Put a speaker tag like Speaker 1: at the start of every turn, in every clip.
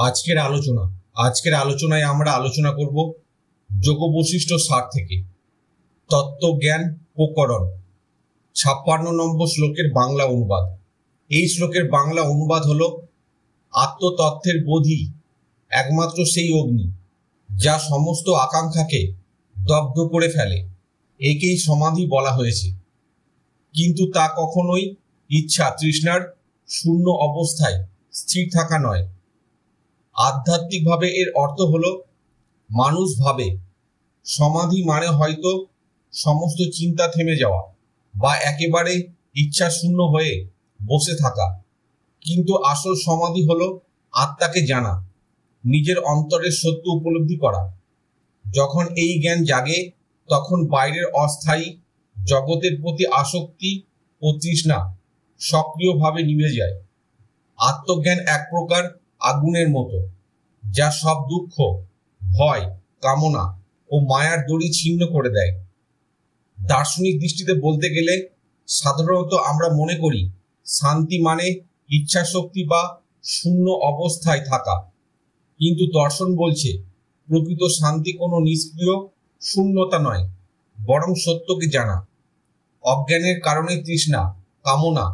Speaker 1: আজকের আলোচনায় আমরা আলোচনা করব যোগ বৈশিষ্ট্য সার থেকে তত্ত্বজ্ঞান প্রকরণ 56 নম্বর শ্লোকের বাংলা অনুবাদ। এই শ্লোকের বাংলা অনুবাদ হলো, আত্মতত্ত্বের বোধই একমাত্র সেই অগ্নি যা সমস্ত আকাঙ্ক্ষাকে দগ্ধ করে ফেলে। একেই সমাধি বলা হয়েছে, কিন্তু তা কখনোই ইচ্ছা তৃষ্ণার শূন্য অবস্থায় স্থির থাকা নয়। আধ্যাত্মিকভাবে এর অর্থ হলো, মানুষ ভাবে সমাধি মানে হয়তো সমস্ত চিন্তা থেমে যাওয়া বা একেবারে ইচ্ছা শূন্য হয়ে বসে থাকা, কিন্তু আসল সমাধি হলো আত্মাকে জানা, নিজের অন্তরের সত্য উপলব্ধি করা। যখন এই জ্ঞান জাগে তখন বাইরের অস্থায়ী জগতের প্রতি আসক্তি ও তৃষ্ণা সক্রিয়ভাবে নিভে যায়। আত্মজ্ঞান এক প্রকার আগুনের মতো, যা সব দুঃখ, ভয়, কামনা ও মায়ার দড়ি ছিন্ন করে দেয়। দার্শনিক দৃষ্টিতে বলতে গেলে সাধারণত আমরা মনে করি শান্তি মানে ইচ্ছা শক্তি বা শূন্য অবস্থায় থাকা, কিন্তু দর্শন বলছে প্রকৃত শান্তি কোনো নিষ্ক্রিয় শূন্যতা নয়, বরং সত্যকে জানা। অজ্ঞানের কারণে তৃষ্ণা, কামনা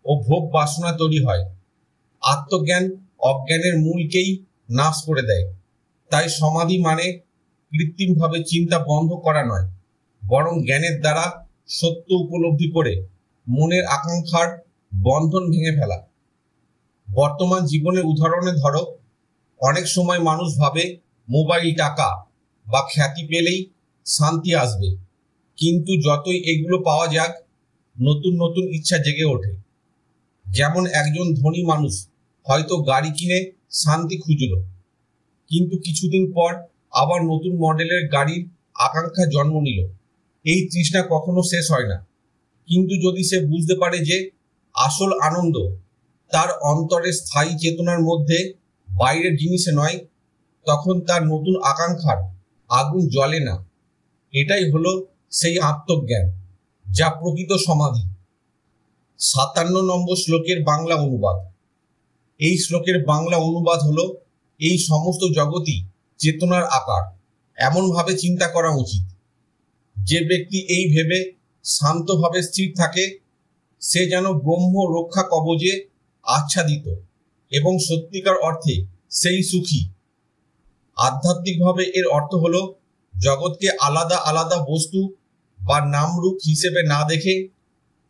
Speaker 1: ও ভোগ বাসনা তৈরি হয়। আত্মজ্ঞান অজ্ঞানের মূলকেই নাশ করে দেয়। তাই সমাধি মানে কৃত্রিমভাবে চিন্তা বন্ধ করা নয়, বরং জ্ঞানের দ্বারা সত্য উপলব্ধি করে মনের আকাঙ্ক্ষার বন্ধন ভেঙে ফেলা। বর্তমান জীবনের উদাহরণে ধরো, অনেক সময় মানুষ ভাবে মোবাইল, টাকা বা খ্যাতি পেলেই শান্তি আসবে, কিন্তু যতই এগুলো পাওয়া যাক নতুন নতুন ইচ্ছা জেগে ওঠে। যেমন একজন ধনী মানুষ হয়তো গাড়ি কিনে শান্তি খুঁজল, কিন্তু কিছুদিন পর আবার নতুন মডেলের গাড়ির আকাঙ্ক্ষা জন্ম নিল। এই তৃষ্ণা কখনো শেষ হয় না, কিন্তু যদি সে বুঝতে পারে যে আসল আনন্দ তার অন্তরের স্থায়ী চেতনার মধ্যে, বাইরের জিনিসে নয়, তখন তার নতুন আকাঙ্ক্ষার আগুন জ্বলে না। এটাই হলো সেই আত্মজ্ঞান, যা প্রকৃত সমাধি। 57 নম্বর শ্লোকের বাংলা অনুবাদ। এই শ্লোকের বাংলা অনুবাদ হলো, এই সমস্ত জগৎই চেতনার আকার, এমনভাবে চিন্তা করা উচিত। যে ব্যক্তি এই ভেবে শান্তভাবে স্থির থাকে, সে যেন ব্রহ্ম রক্ষা কবচে আচ্ছাদিত এবং সত্যিকার অর্থে সেই সুখী। আধ্যাত্মিকভাবে এর অর্থ হলো, জগৎকে আলাদা আলাদা বস্তু বা নামরূপ হিসেবে না দেখে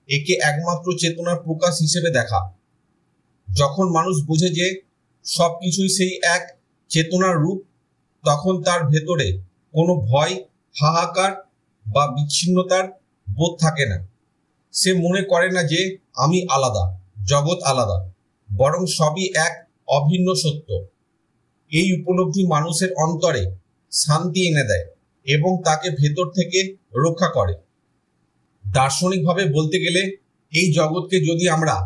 Speaker 1: একে একমাত্র চেতনার প্রকাশ হিসেবে দেখা। যখন মানুষ বোঝে যে সবকিছুই সেই এক চেতনার রূপ, তখন তার ভেতরে কোনো ভয়, হাহাকার বা বিচ্ছিন্নতার বোধ থাকে না। সে মনে করে না যে আমি আলাদা, জগৎ আলাদা, বরং সবই এক অভিন্ন সত্য। এই উপলব্ধি মানুষের অন্তরে শান্তি এনে দেয় এবং তাকে ভেতর থেকে রক্ষা করে। দার্শনিকভাবে বলতে গেলে, এই জগৎকে যদি আমরা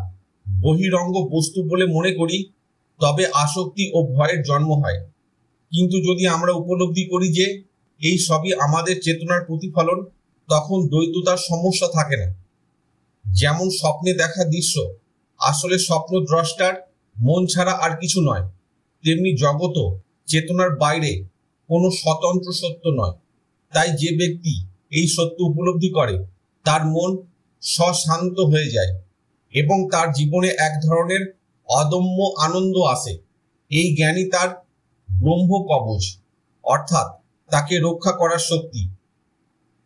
Speaker 1: বহিরঙ্গ বস্তু বলে মনে করি তবে আসক্তি ও ভয়ের জন্ম হয়, কিন্তু যদি আমরা উপলব্ধি করি যে এই সবই আমাদের চেতনার প্রতিফলন, তখন দ্বৈততার সমস্যা থাকে না। যেমন স্বপ্নে দেখা দৃশ্য আসলে স্বপ্ন দ্রষ্টার মন ছাড়া আর কিছু নয়, তেমনি জগৎও চেতনার বাইরে কোনো স্বতন্ত্র সত্য নয়। তাই যে ব্যক্তি এই সত্য উপলব্ধি করে তার মন স্বশান্ত হয়ে যায় এবং তার জীবনে এক ধরনের অদম্য আনন্দ আসে। এই জ্ঞানই তার ব্রহ্ম কবচ, অর্থাৎ তাকে রক্ষা করার শক্তি।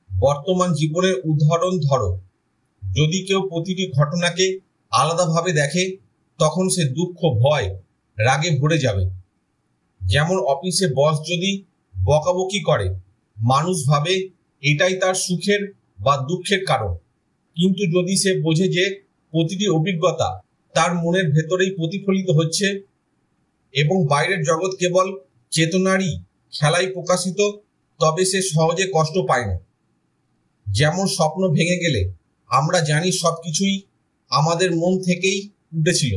Speaker 1: বর্তমান জীবনের উদাহরণ ধরো, যদি কেউ প্রতিটি ঘটনাকে আলাদাভাবে দেখে তখন সে দুঃখ, ভয়, রাগে ভরে যাবে। যেমন অফিসে বস যদি বকাবকি করে, মানুষ ভাবে এটাই তার সুখের বা দুঃখের কারণ, কিন্তু যদি সে বোঝে যে প্রতিটি অভিজ্ঞতা তার মনের ভেতরেই প্রতিফলিত হচ্ছে এবং বাইরের জগৎ কেবল চেতনারই খেলায় প্রকাশিত, তবে সে সহজে কষ্ট পায় না। যেমন স্বপ্ন ভেঙে গেলে আমরা জানি সবকিছুই আমাদের মন থেকেই উঠেছিল,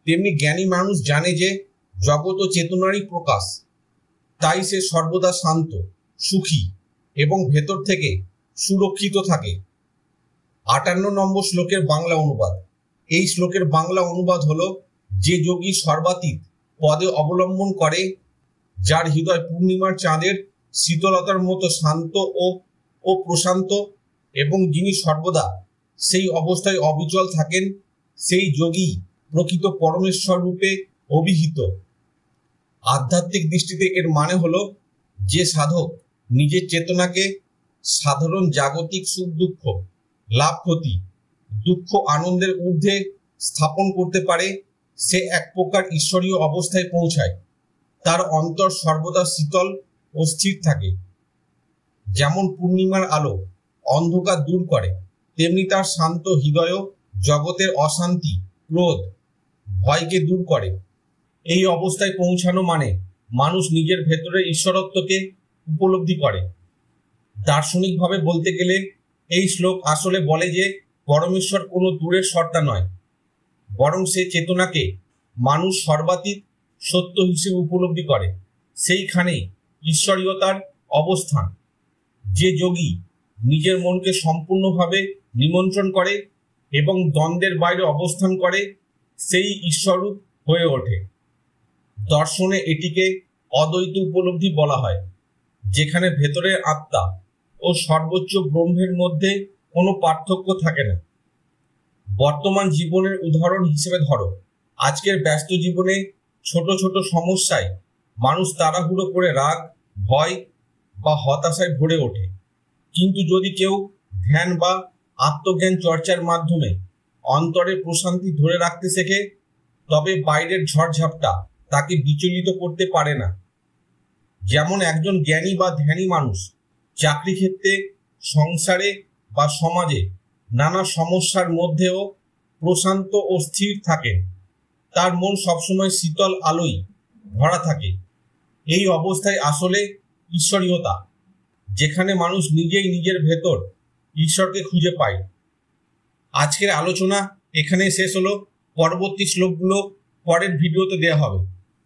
Speaker 1: তেমনি জ্ঞানী মানুষ জানে যে জগৎ ও চেতনারই প্রকাশ। তাই সে সর্বদা শান্ত, সুখী এবং ভেতর থেকে সুরক্ষিত থাকে। 58 নম্বর শ্লোকের বাংলা অনুবাদ। এই শ্লোকের বাংলা অনুবাদ হলো, যে যোগী সর্বাতীত পদে অবলম্বন করে, যার হৃদয় পূর্ণিমার চাঁদের শীতলতার মতো শান্ত ও প্রশান্ত, এবং যিনি সর্বদা সেই অবস্থায় অবিচল থাকেন, সেই যোগী প্রকৃত পরমেশ্বর রূপে অভিহিত। আধ্যাত্মিক দৃষ্টিতে এর মানে হলো, যে সাধক নিজের চেতনাকে সাধারণ জাগতিক সুখ দুঃখ, লাভ ক্ষতি, দুঃখ আনন্দের ঊর্ধ্বে স্থাপন করতে পারে, সে এক প্রকার ঈশ্বরীয় অবস্থায় পৌঁছায়। তার অন্তর সর্বদা শীতল ও স্থির থাকে। যেমন পূর্ণিমার আলো অন্ধকার দূর করে, তেমনি তার শান্ত হৃদয়ও জগতের অশান্তি, ক্রোধ, ভয়কে দূর করে। এই অবস্থায় পৌঁছানো মানে মানুষ নিজের ভেতরের ঈশ্বরত্বকে উপলব্ধি করে। দার্শনিকভাবে বলতে গেলে এই শ্লোক আসলে বলে যে পরমেশ্বর কোনো দূরের সত্তা নয়, বরং সে চেতনাকে মানুষ সর্বাতীত সত্য হিসেবে উপলব্ধি করে। সেইখানেই ঈশ্বরীয়তার অবস্থান। যে যোগী নিজের মনকে সম্পূর্ণভাবে নিমন্ত্রণ করে এবং দ্বন্দ্বের বাইরে অবস্থান করে, সেই ঈশ্বররূপ হয়ে ওঠে। দর্শনে এটিকে অদ্বৈত উপলব্ধি বলা হয়, যেখানে ভেতরের আত্মা ও সর্বোচ্চ ব্রহ্মের মধ্যে কোনো পার্থক্য থাকে না। বর্তমান জীবনের উদাহরণ হিসেবে ধরো, আজকের ব্যস্ত জীবনে ছোট ছোট সমস্যায় মানুষ তাড়াহুড়ো করে রাগ, ভয় বা হতাশায় ভরে ওঠে। কিন্তু যদি কেউ ধ্যান বা আত্মজ্ঞান চর্চার মাধ্যমে অন্তরে প্রশান্তি ধরে রাখতে শেখে, তবে বাইরের ঝড়ঝাপটা তাকে বিচলিত করতে পারে না। যেমন একজন জ্ঞানী বা ধ্যানী মানুষ চাকরি ক্ষেত্রে, সংসারে বা সমাজে নানা সমস্যার মধ্যেও প্রশান্ত ও স্থির থাকেন। তার মন সবসময় শীতল আলোয় ভরা থাকে। এই অবস্থায় আসলে ঈশ্বরীয়তা, যেখানে মানুষ নিজেই নিজের ভেতর ঈশ্বরকে খুঁজে পায়। আজকের আলোচনা এখানে শেষ হলো। পরবর্তী শ্লোকগুলো পরের ভিডিওতে দেওয়া হবে।